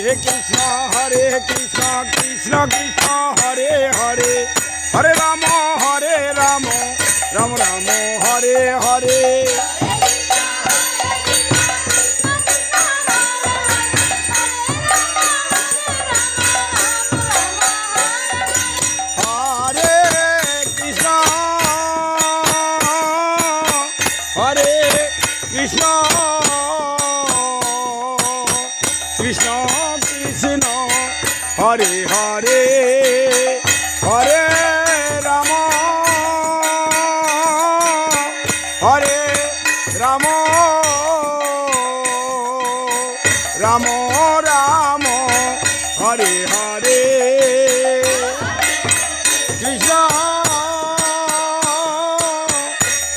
কৃষ্ণ কৃষ্ণ কৃষ্ণ হরে হরে হরে রাম রাম রাম হরে হরে কৃষ্ণ কৃষ্ণ কৃষ্ণ হরে হরে হরে রাম রাম রাম রাম হরে হরে কৃষ্ণ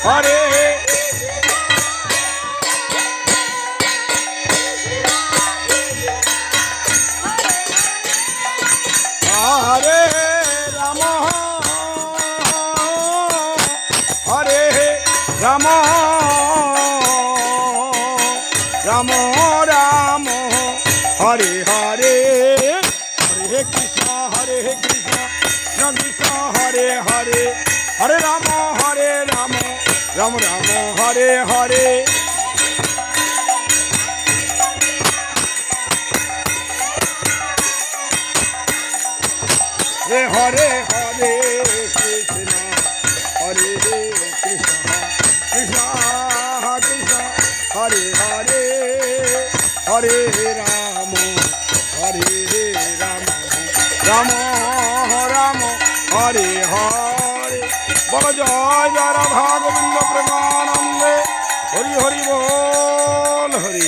হরে হরে রাম রাম রাম রাম হরে হরে হরে কৃষ্ণ কৃষ্ণ কৃষ্ণ হরে হরে হরে রাম রাম রাম হরে হরে হরে হরে কৃষ্ণ হরে কৃষ্ণ কৃষ্ণ কৃষ্ণ হরে হরে হরে রাম রাম রাম হরে হরে বল জয় জয় রাধা গোবিন্দ প্রেমানন্দে হরি হরি বল হরি